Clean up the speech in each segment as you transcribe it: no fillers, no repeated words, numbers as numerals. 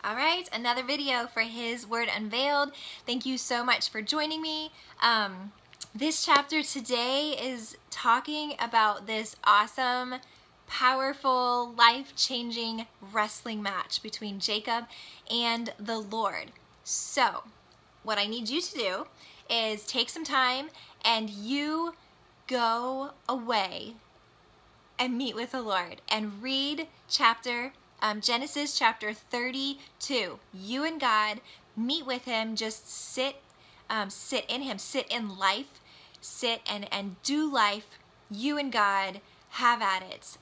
All right, another video for his Word Unveiled. Thank you so much for joining me. This chapter today is talking about this awesome, powerful, life-changing wrestling match between Jacob and the Lord. So, what I need you to do is take some time and you go away and meet with the Lord and read Genesis chapter 32. You and God meet with him, just sit in him, sit in life, sit and do life. You and God, have at it.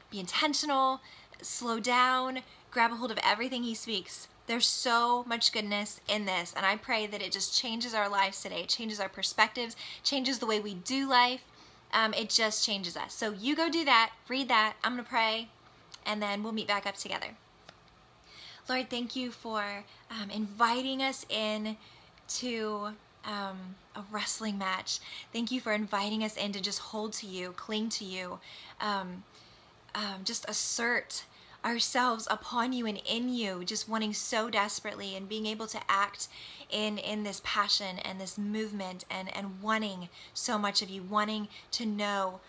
Be intentional, slow down, grab a hold of everything he speaks. There's so much goodness in this, and I pray that it just changes our lives today. It changes our perspectives, changes the way we do life. It just changes us. So you go do that, read that, I'm going to pray, and then we'll meet back up together. Lord, thank you for inviting us in to a wrestling match. Thank you for inviting us in to just hold to you, cling to you, just assert ourselves upon you and in you, just wanting so desperately and being able to act in this passion and this movement and wanting so much of you, wanting to know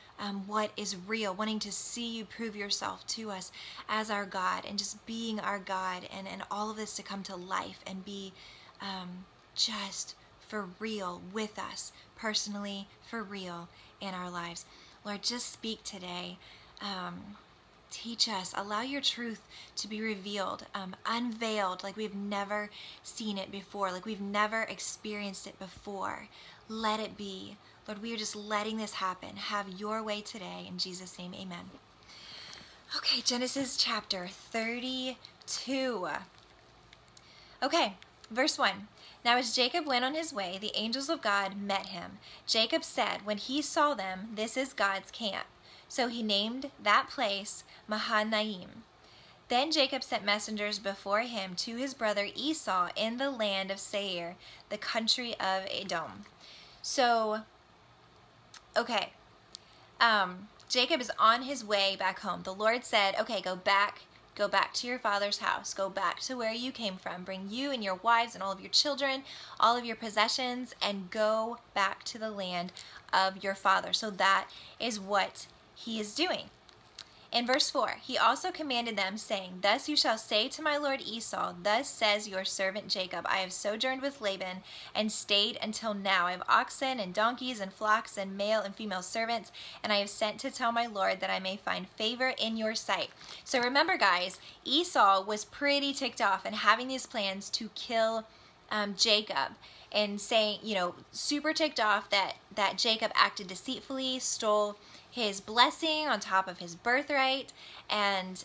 what is real, wanting to see you prove yourself to us as our God, and just being our God, and all of this to come to life and be just for real with us, personally, for real in our lives. Lord, just speak today. Teach us, allow your truth to be revealed, unveiled like we've never seen it before, like we've never experienced it before. Let it be. Lord, we are just letting this happen. Have your way today. In Jesus' name, amen. Okay, Genesis chapter 32. Okay, verse 1. Now as Jacob went on his way, the angels of God met him. Jacob said, when he saw them, this is God's camp. So he named that place Mahanaim. Then Jacob sent messengers before him to his brother Esau in the land of Seir, the country of Edom. So, okay, Jacob is on his way back home. The Lord said, okay, go back to your father's house. Go back to where you came from. Bring you and your wives and all of your children, all of your possessions, and go back to the land of your father. So that is what he is doing. In verse 4, he also commanded them, saying, thus you shall say to my lord Esau, thus says your servant Jacob, I have sojourned with Laban and stayed until now. I have oxen and donkeys and flocks and male and female servants, and I have sent to tell my lord that I may find favor in your sight. So remember, guys, Esau was pretty ticked off and having these plans to kill Jacob, and saying, super ticked off that Jacob acted deceitfully, stole his blessing on top of his birthright, and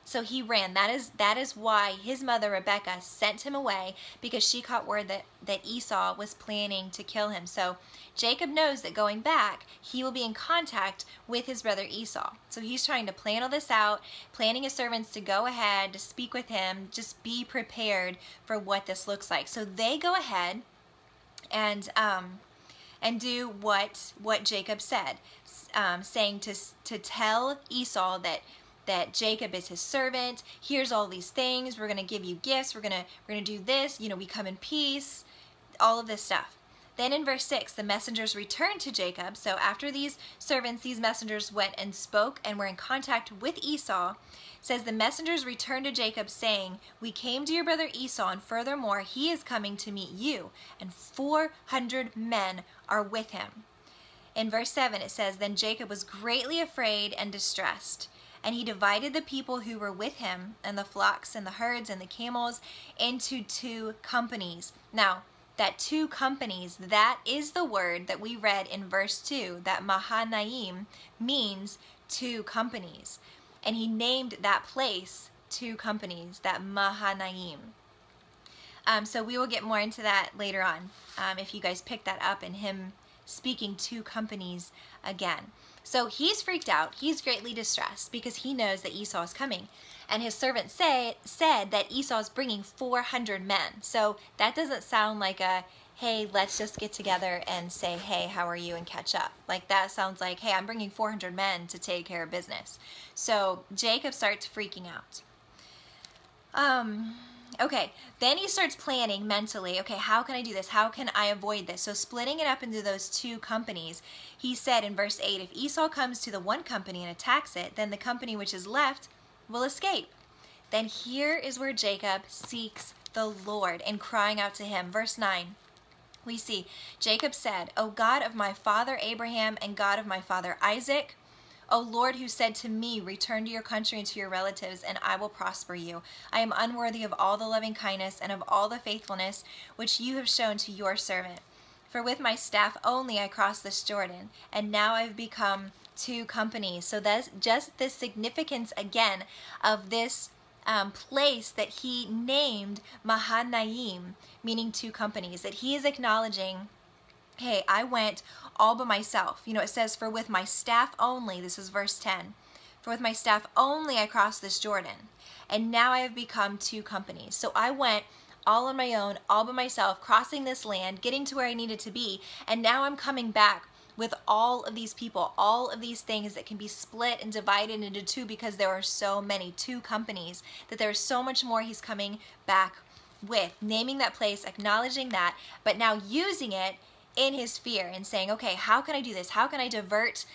so he ran. That is why his mother Rebecca sent him away, because she caught word that Esau was planning to kill him. So Jacob knows that going back, he will be in contact with his brother Esau. So he's trying to plan all this out, planning his servants to go ahead to speak with him, just be prepared for what this looks like. So they go ahead and do what Jacob said, saying to tell Esau that Jacob is his servant. Here's all these things. We're gonna give you gifts. We're gonna do this. We come in peace. All of this stuff. Then in verse 6, the messengers returned to Jacob. So after these servants, these messengers went and spoke and were in contact with Esau. It says the messengers returned to Jacob, saying, we came to your brother Esau, and furthermore, he is coming to meet you, and 400 men are with him. In verse 7, it says, then Jacob was greatly afraid and distressed, and he divided the people who were with him, and the flocks and the herds and the camels, into 2 companies. Now, that 2 companies, that is the word that we read in verse 2, that Mahanaim means 2 companies. And he named that place 2 companies, that Mahanaim. So we will get more into that later on, if you guys pick that up, in him speaking 2 companies again. So he's freaked out. He's greatly distressed because he knows that Esau is coming. And his servant said that Esau is bringing 400 men. So that doesn't sound like a, hey, let's just get together and say, hey, how are you, and catch up. Like, that sounds like, hey, I'm bringing 400 men to take care of business. So Jacob starts freaking out. Okay, then he starts planning mentally, okay, how can I do this? How can I avoid this? So splitting it up into those two companies, he said in verse 8, if Esau comes to the one company and attacks it, then the company which is left will escape. Then here is where Jacob seeks the Lord and crying out to him. Verse 9, we see, Jacob said, O God of my father Abraham and God of my father Isaac, O Lord, who said to me, return to your country and to your relatives, and I will prosper you. I am unworthy of all the loving kindness and of all the faithfulness which you have shown to your servant. For with my staff only I crossed this Jordan, and now I've become two companies. So that's just the significance again of this place that he named Mahanaim, meaning two companies, that he is acknowledging, hey, I went all by myself. You know, it says, for with my staff only, this is verse 10, for with my staff only I crossed this Jordan, and now I have become two companies. So I went all on my own, all by myself, crossing this land, getting to where I needed to be, and now I'm coming back with all of these people, all of these things that can be split and divided into two because there are so many, two companies, that there's so much more he's coming back with, naming that place, acknowledging that, but now using it in his fear and saying, okay, how can I do this? How can I divert,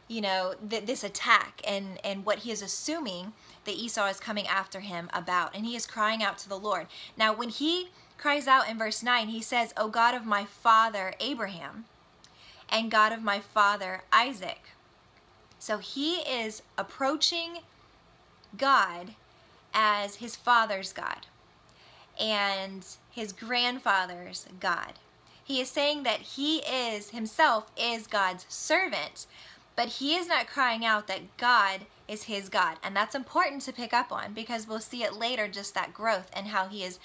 you know, this attack and what he is assuming that Esau is coming after him about? And he is crying out to the Lord. Now, when he cries out in verse 9, he says, O God of my father Abraham and God of my father Isaac. So he is approaching God as his father's God and his grandfather's God. He is saying that he is himself is God's servant, but he is not crying out that God is his God. And that's important to pick up on because we'll see it later, just that growth and how he is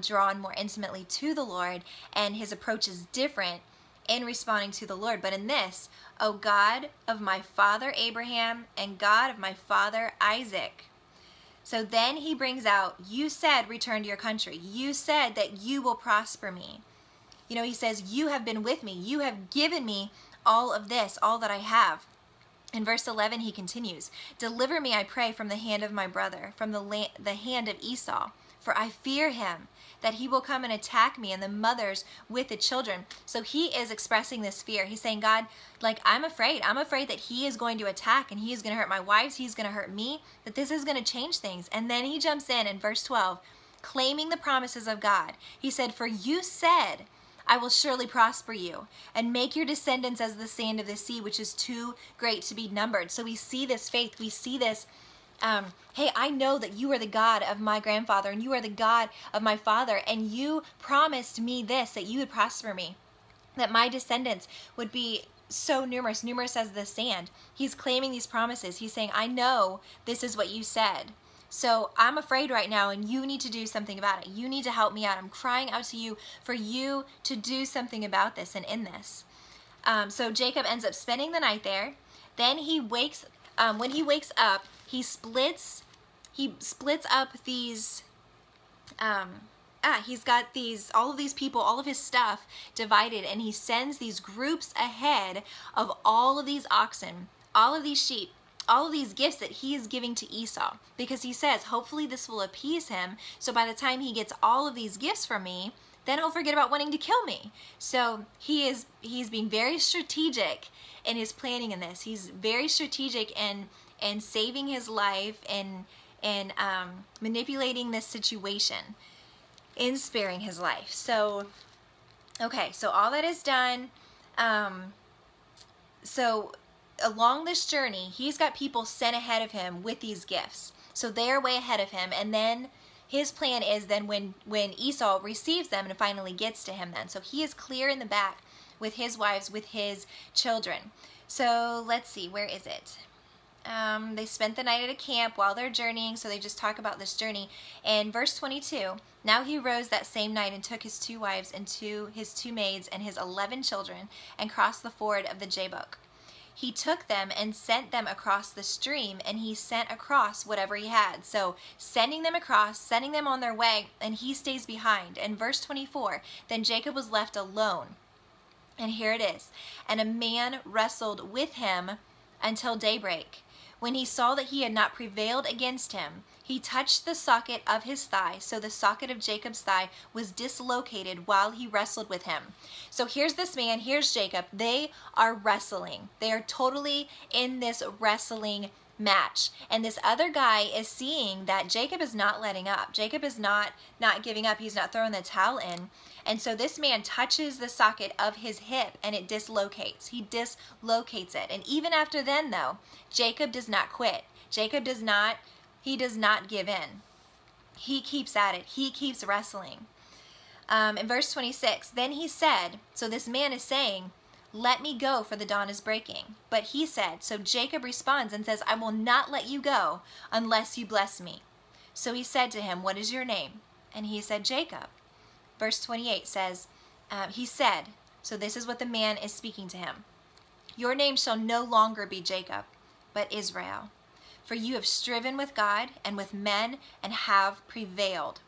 drawn more intimately to the Lord, and his approach is different in responding to the Lord. But in this, O God of my father Abraham and God of my father Isaac. So then he brings out, you said return to your country. You said that you will prosper me. You know, he says, you have been with me. You have given me all of this, all that I have. In verse 11, he continues, deliver me, I pray, from the hand of my brother, from the hand of Esau. For I fear him, that he will come and attack me and the mothers with the children. So he is expressing this fear. He's saying, God, like, I'm afraid. I'm afraid that he is going to attack and he is going to hurt my wives. He's going to hurt me, that this is going to change things. And then he jumps in verse 12, claiming the promises of God. He said, for you said, I will surely prosper you and make your descendants as the sand of the sea, which is too great to be numbered. So we see this faith. We see this, hey, I know that you are the God of my grandfather and you are the God of my father. And you promised me this, that you would prosper me, that my descendants would be so numerous, numerous as the sand. He's claiming these promises. He's saying, I know this is what you said. So I'm afraid right now, and you need to do something about it. You need to help me out. I'm crying out to you for you to do something about this and in this. So Jacob ends up spending the night there. Then he wakes, when he wakes up, he splits up these, he's got all of these people, all of his stuff divided, and he sends these groups ahead of all of these oxen, all of these sheep, all of these gifts that he is giving to Esau, because he says, hopefully this will appease him. So by the time he gets all of these gifts from me, then he'll forget about wanting to kill me. So he's being very strategic in his planning in this. He's very strategic in saving his life and manipulating this situation in sparing his life. So, okay, so all that is done. So along this journey, he's got people sent ahead of him with these gifts. So they're way ahead of him. And then his plan is then when Esau receives them and finally gets to him then. So he is clear in the back with his wives, with his children. So let's see, where is it? They spent the night at a camp while they're journeying, so they just talk about this journey. And verse 22, now he rose that same night and took his 2 wives and his 2 maids and his 11 children and crossed the ford of the Jabbok. He took them and sent them across the stream, and he sent across whatever he had. So sending them across, sending them on their way, and he stays behind. And verse 24, then Jacob was left alone. And here it is. And a man wrestled with him until daybreak. When he saw that he had not prevailed against him, he touched the socket of his thigh. So the socket of Jacob's thigh was dislocated while he wrestled with him. So here's this man, here's Jacob. They are wrestling. They are totally in this wrestling match. And this other guy is seeing that Jacob is not letting up. Jacob is not giving up. He's not throwing the towel in. And so this man touches the socket of his hip and it dislocates. He dislocates it. And even after then, though, Jacob does not quit. Jacob does not give in. He keeps at it. He keeps wrestling. In verse 26, then he said, so this man is saying, let me go, for the dawn is breaking. But he said, so Jacob responds and says, I will not let you go unless you bless me. So he said to him, what is your name? And he said, Jacob. Verse 28 says, he said, so this is what the man is speaking to him. Your name shall no longer be Jacob, but Israel. For you have striven with God and with men and have prevailed.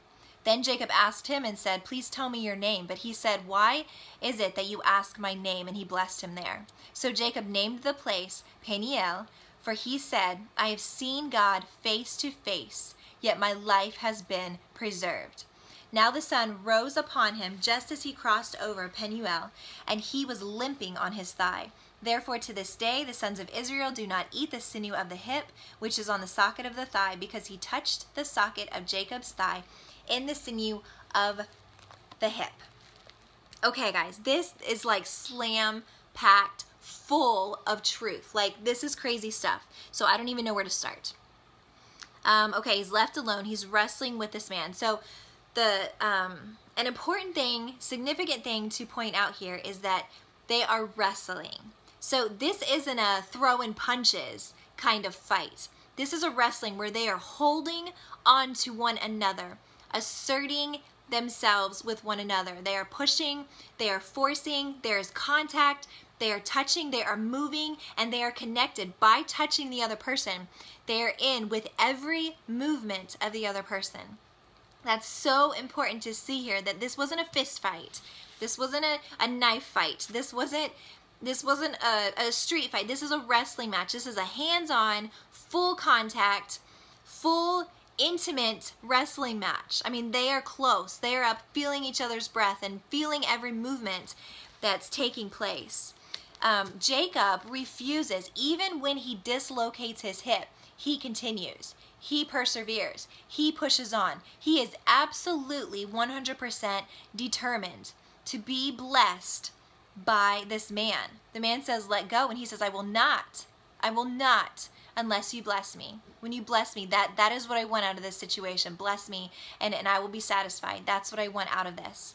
Then Jacob asked him and said, please tell me your name. But he said, why is it that you ask my name? And he blessed him there. So Jacob named the place Peniel, for he said, I have seen God face to face, yet my life has been preserved. Now the sun rose upon him just as he crossed over Peniel, and he was limping on his thigh. Therefore to this day the sons of Israel do not eat the sinew of the hip, which is on the socket of the thigh, because he touched the socket of Jacob's thigh in the sinew of the hip. Okay, guys, this is like slam-packed, full of truth. Like, this is crazy stuff. So I don't even know where to start. Okay, he's left alone. He's wrestling with this man. So an important thing, significant thing to point out here is that they are wrestling. So this isn't a throwing punches kind of fight. This is a wrestling where they are holding on to one another, asserting themselves with one another. They are pushing, they are forcing, there is contact, they are touching, they are moving, and they are connected by touching the other person. They are in with every movement of the other person. That's so important to see here, that this wasn't a fist fight. This wasn't a knife fight. This wasn't a street fight. This is a wrestling match. This is a hands-on, full contact, full intimate wrestling match. I mean, they are close. They are up feeling each other's breath and feeling every movement that's taking place. Jacob refuses. Even when he dislocates his hip, he continues. He perseveres. He pushes on. He is absolutely 100% determined to be blessed by this man. The man says, let go, and he says, I will not unless you bless me. When you bless me, that is what I want out of this situation. Bless me, and I will be satisfied. That's what I want out of this.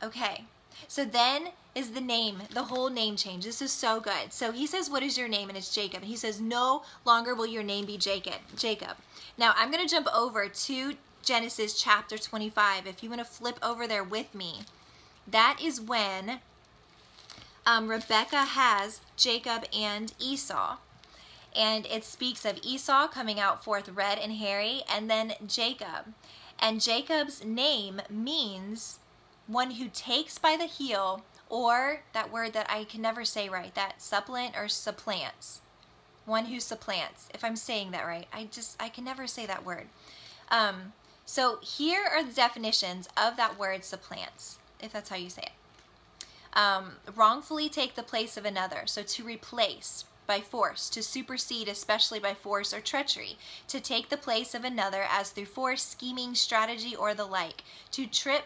Okay, so then is the name, the whole name change. This is so good. So he says, what is your name? And it's Jacob. And he says, no longer will your name be Jacob. Now I'm going to jump over to Genesis chapter 25. If you want to flip over there with me, that is when Rebecca has Jacob and Esau. And it speaks of Esau coming out forth red and hairy, and then Jacob. And Jacob's name means one who takes by the heel, or that word that I can never say right, that supplant or supplants. One who supplants, if I'm saying that right. I can never say that word. So here are the definitions of that word supplants, if that's how you say it. Wrongfully take the place of another, so to replace by force, to supersede, especially by force or treachery, to take the place of another as through force, scheming, strategy, or the like, to trip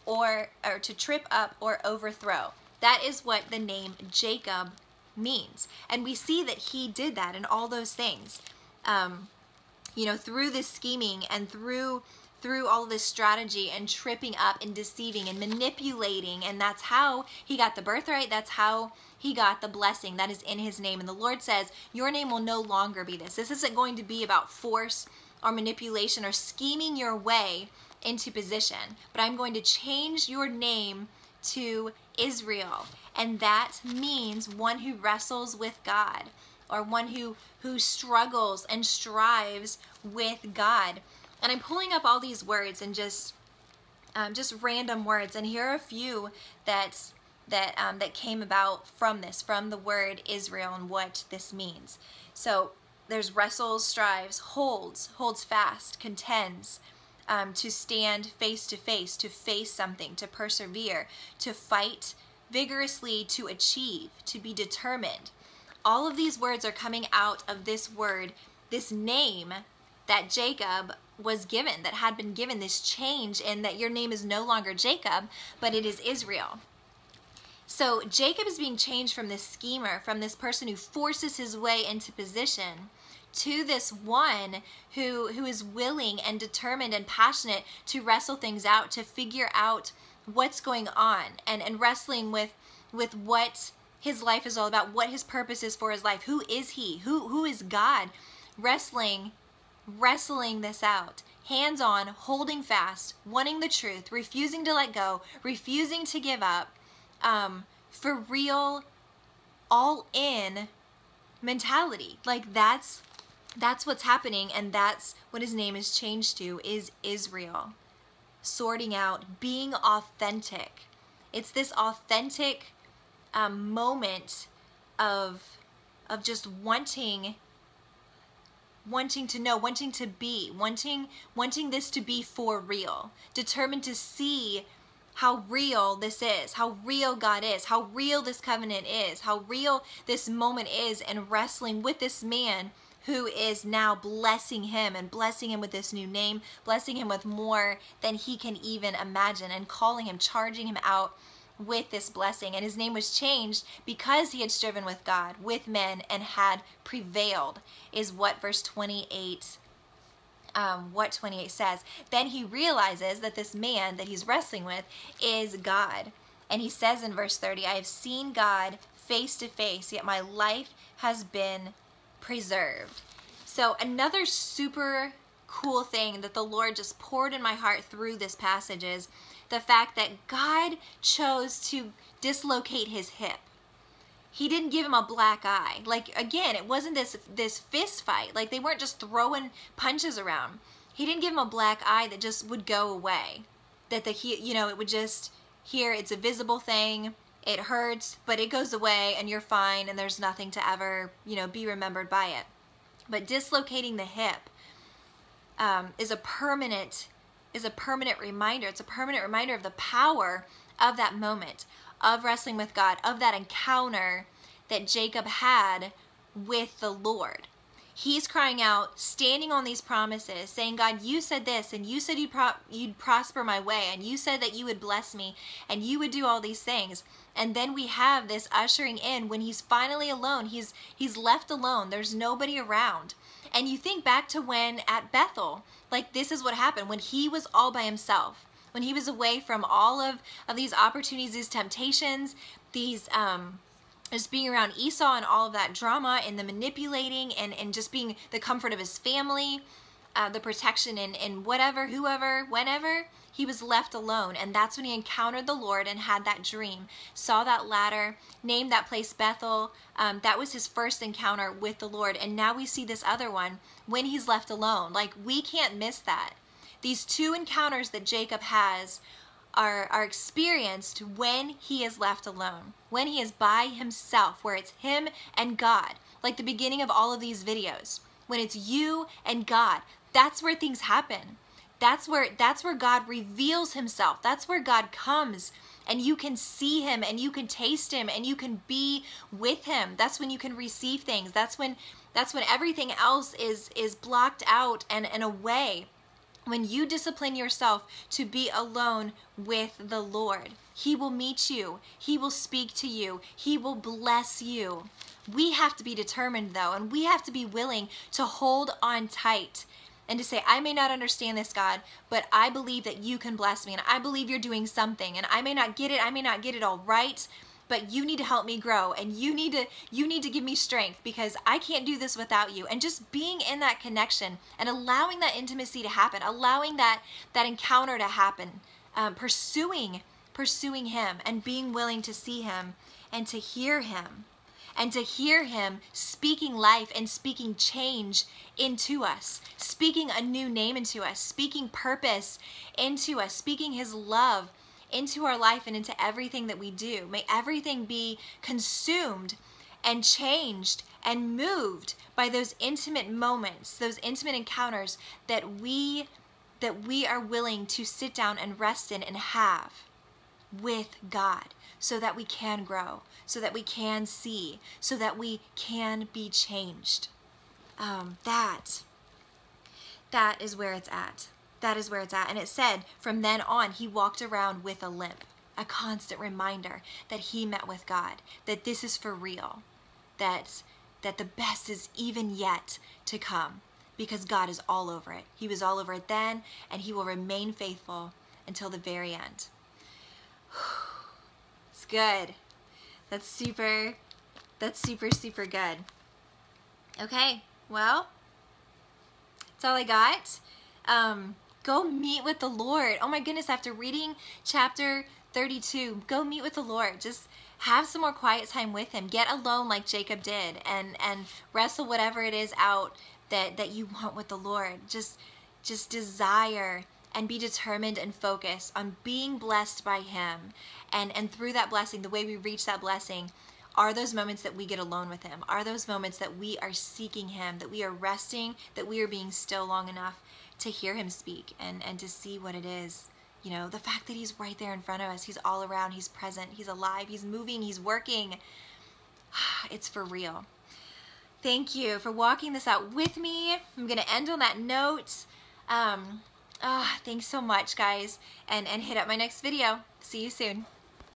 or to trip up or overthrow. That is what the name Jacob means. And we see that he did that in all those things. You know, through this scheming and through all this strategy and tripping up and deceiving and manipulating, and that's how he got the birthright. That's how he got the blessing that is in his name. And the Lord says, your name will no longer be this. This isn't going to be about force or manipulation or scheming your way into position, but I'm going to change your name to Israel. And that means one who wrestles with God, or one who struggles and strives with God. And I'm pulling up all these words and just random words, and here are a few that that came about from this, from the word Israel and what this means. So there's wrestles, strives, holds fast, contends, to stand face to face something, to persevere, to fight vigorously, to achieve, to be determined. All of these words are coming out of this word, this name that Jacob was given, that had been given, this change in that your name is no longer Jacob, but it is Israel. So Jacob is being changed from this schemer, from this person who forces his way into position, to this one who is willing and determined and passionate to wrestle things out, to figure out what's going on, and wrestling with what his life is all about, what his purpose is for his life. Who is he? Who is God? Wrestling this out. Hands on, holding fast, wanting the truth, refusing to let go, refusing to give up. For real, all in mentality. Like that's what's happening, and that's what his name is changed to, is Israel. Sorting out, being authentic. It's this authentic moment of just wanting to know, wanting to be, wanting this to be for real, determined to see how real this is, how real God is, how real this covenant is, how real this moment is, and wrestling with this man who is now blessing him, and blessing him with this new name, blessing him with more than he can even imagine, and calling him, charging him out with this blessing. And his name was changed because he had striven with God, with men, and had prevailed, is what verse 28 what 28 says. Then he realizes that this man that he's wrestling with is God. And he says in verse 30, I have seen God face to face, yet my life has been preserved. So another super cool thing that the Lord just poured in my heart through this passage is the fact that God chose to dislocate his hip. He didn't give him a black eye. Like, again, it wasn't this fist fight. Like, they weren't just throwing punches around. He didn't give him a black eye that just would go away. That it would just, here, it's a visible thing. It hurts, but it goes away, and you're fine, and there's nothing to ever, be remembered by it. But dislocating the hip is a permanent reminder. It's a permanent reminder of the power of that moment, of wrestling with God, of that encounter that Jacob had with the Lord. He's crying out, standing on these promises, saying, God, you said this, and you said you'd prosper my way, and you said that you would bless me, and you would do all these things. And then we have this ushering in when he's finally alone. He's left alone. There's nobody around. And you think back to when at Bethel, like this is what happened when he was all by himself, when he was away from all of these opportunities, these temptations, these just being around Esau and all of that drama and the manipulating and just being the comfort of his family, the protection and whatever, whoever, whenever. He was left alone, and that's when he encountered the Lord and had that dream, saw that ladder, named that place Bethel. That was his first encounter with the Lord, and now we see this other one when he's left alone. Like, we can't miss that. These two encounters that Jacob has are experienced when he is left alone, when he is by himself, where it's him and God, like the beginning of all of these videos. When it's you and God, that's where things happen. That's where God reveals himself. That's where God comes, and you can see him, and you can taste him, and you can be with him. That's when you can receive things. That's when everything else is blocked out and away. When you discipline yourself to be alone with the Lord, he will meet you. He will speak to you. He will bless you. We have to be determined, though, and we have to be willing to hold on tight and to say, I may not understand this, God, but I believe that you can bless me, and I believe you're doing something, and I may not get it, I may not get it all right, but you need to help me grow, and you need to give me strength, because I can't do this without you. And just being in that connection and allowing that intimacy to happen, allowing that encounter to happen, pursuing him and being willing to see him and to hear him. And to hear him speaking life and speaking change into us, speaking a new name into us, speaking purpose into us, speaking his love into our life and into everything that we do. May everything be consumed and changed and moved by those intimate moments, those intimate encounters that we are willing to sit down and rest in and have with God, so that we can grow, so that we can see, so that we can be changed. That is where it's at. That is where it's at. And it said, from then on, he walked around with a limp, a constant reminder that he met with God, that this is for real, that the best is even yet to come, because God is all over it. He was all over it then, and he will remain faithful until the very end. It's good. That's super good. Okay, well, that's all I got. Go meet with the Lord. Oh my goodness, after reading chapter 32, go meet with the Lord. Just have some more quiet time with him. Get alone like Jacob did, and wrestle whatever it is out that you want with the Lord. Just desire and be determined and focused on being blessed by him. And through that blessing, the way we reach that blessing are those moments that we get alone with him, are those moments that we are seeking him, that we are resting, that we are being still long enough to hear him speak and to see what it is. You know, the fact that he's right there in front of us, he's all around, he's present, he's alive, he's moving, he's working. It's for real. Thank you for walking this out with me. I'm going to end on that note. Thanks so much, guys, and hit up my next video. See you soon.